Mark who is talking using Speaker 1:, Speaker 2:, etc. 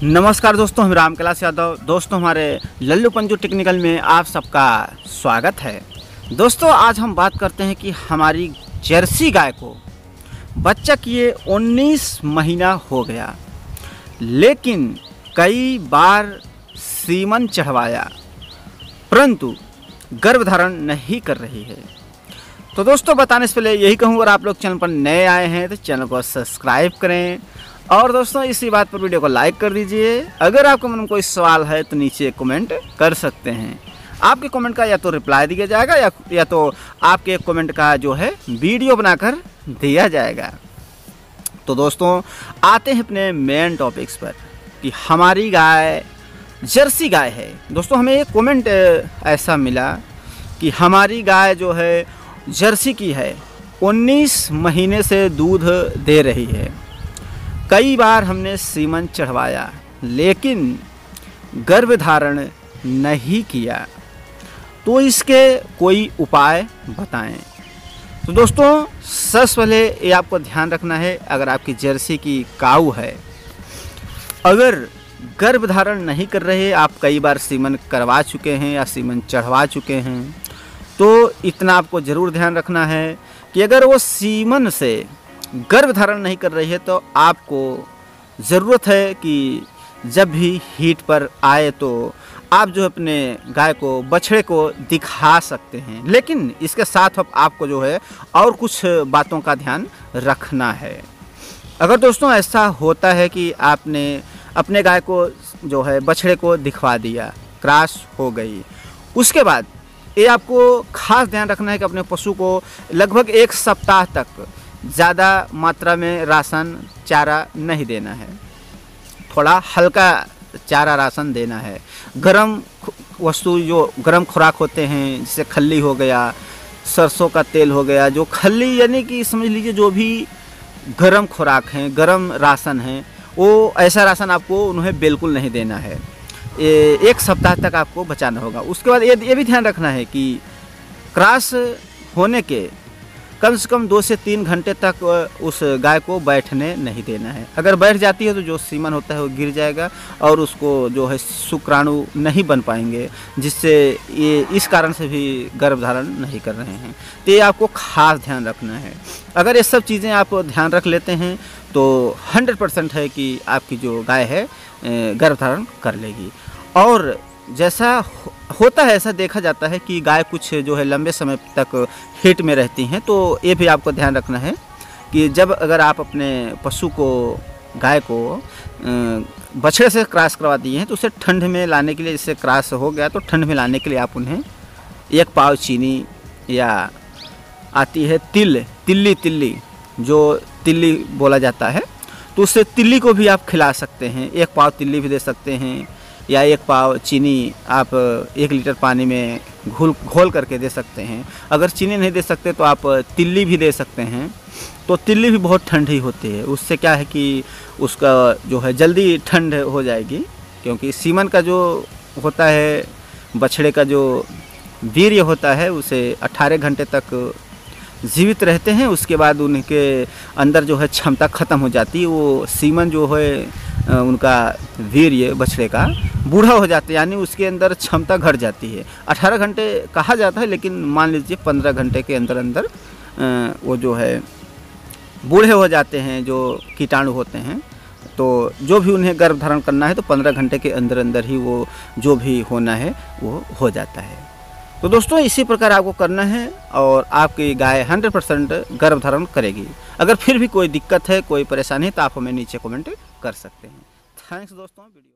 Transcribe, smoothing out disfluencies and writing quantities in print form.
Speaker 1: नमस्कार दोस्तों, हम राम कैलाश यादव। दोस्तों, हमारे लल्लू पंजू टेक्निकल में आप सबका स्वागत है। दोस्तों, आज हम बात करते हैं कि हमारी जर्सी गाय को बच्चा किए 19 महीना हो गया, लेकिन कई बार सीमन चढ़वाया परंतु गर्भधारण नहीं कर रही है। तो दोस्तों, बताने से पहले यही कहूँ, अगर आप लोग चैनल पर नए आए हैं तो चैनल को सब्सक्राइब करें और दोस्तों इसी बात पर वीडियो को लाइक कर दीजिए। अगर आपको मन में कोई सवाल है तो नीचे कमेंट कर सकते हैं। आपके कमेंट का या तो रिप्लाई दिया जाएगा या तो आपके कमेंट का जो है वीडियो बनाकर दिया जाएगा। तो दोस्तों, आते हैं अपने मेन टॉपिक्स पर कि हमारी गाय जर्सी गाय है। दोस्तों, हमें एक कमेंट ऐसा मिला कि हमारी गाय जो है जर्सी की है, 19 महीने से दूध दे रही है। कई बार हमने सीमन चढ़वाया लेकिन गर्भधारण नहीं किया, तो इसके कोई उपाय बताएं। तो दोस्तों, सबसे पहले ये आपको ध्यान रखना है, अगर आपकी जर्सी की काऊ है, अगर गर्भधारण नहीं कर रहे, आप कई बार सीमन करवा चुके हैं या सीमन चढ़वा चुके हैं, तो इतना आपको ज़रूर ध्यान रखना है कि अगर वो सीमन से गर्भधारण नहीं कर रही है तो आपको ज़रूरत है कि जब भी हीट पर आए तो आप जो अपने गाय को, बछड़े को दिखा सकते हैं। लेकिन इसके साथ अब आपको जो है और कुछ बातों का ध्यान रखना है। अगर दोस्तों ऐसा होता है कि आपने अपने गाय को जो है बछड़े को दिखवा दिया, क्रॉस हो गई, उसके बाद ये आपको खास ध्यान रखना है कि अपने पशु को लगभग 1 सप्ताह तक ज़्यादा मात्रा में राशन चारा नहीं देना है। थोड़ा हल्का चारा राशन देना है। गरम वस्तु, जो गरम खुराक होते हैं, जैसे खल्ली हो गया, सरसों का तेल हो गया, जो खल्ली यानी कि समझ लीजिए जो भी गरम खुराक हैं, गरम राशन हैं, वो ऐसा राशन आपको उन्हें बिल्कुल नहीं देना है। 1 सप्ताह तक आपको बचाना होगा। उसके बाद ये भी ध्यान रखना है कि क्रॉस होने के कम से कम 2 से 3 घंटे तक उस गाय को बैठने नहीं देना है। अगर बैठ जाती है तो जो सीमन होता है वो गिर जाएगा और उसको जो है शुक्राणु नहीं बन पाएंगे, जिससे ये इस कारण से भी गर्भधारण नहीं कर रहे हैं। तो ये आपको खास ध्यान रखना है। अगर ये सब चीज़ें आप ध्यान रख लेते हैं तो 100% है कि आपकी जो गाय है गर्भधारण कर लेगी। और जैसा होता है, ऐसा देखा जाता है कि गाय कुछ जो है लंबे समय तक हीट में रहती हैं, तो ये भी आपको ध्यान रखना है कि जब अगर आप अपने पशु को, गाय को बछड़े से क्रॉस करवा दिए हैं तो उसे ठंड में लाने के लिए, जैसे क्रॉस हो गया तो ठंड में लाने के लिए आप उन्हें 1 पाव चीनी या आती है तिल्ली जो तिल्ली बोला जाता है, तो उससे तिल्ली को भी आप खिला सकते हैं। 1 पाव तिल्ली भी दे सकते हैं या 1 पाव चीनी आप 1 लीटर पानी में घोल करके दे सकते हैं। अगर चीनी नहीं दे सकते तो आप तिल्ली भी दे सकते हैं। तो तिल्ली भी बहुत ठंडी होती है, उससे क्या है कि उसका जो है जल्दी ठंड हो जाएगी, क्योंकि सीमन का जो होता है, बछड़े का जो वीर्य होता है, उसे 18 घंटे तक जीवित रहते हैं। उसके बाद उनके अंदर जो है क्षमता ख़त्म हो जाती है। वो सीमन जो है उनका वीर्य बछड़े का बूढ़ा हो जाता है, यानी उसके अंदर क्षमता घट जाती है। 18 घंटे कहा जाता है, लेकिन मान लीजिए 15 घंटे के अंदर वो जो है बूढ़े हो जाते हैं, जो कीटाणु होते हैं। तो जो भी उन्हें गर्भधारण करना है तो 15 घंटे के अंदर ही वो जो भी होना है वो हो जाता है। तो दोस्तों, इसी प्रकार आपको करना है और आपकी गाय 100% गर्भधारण करेगी। अगर फिर भी कोई दिक्कत है, कोई परेशानी है, तो आप हमें नीचे कमेंट कर सकते हैं। थैंक्स दोस्तों। वीडियो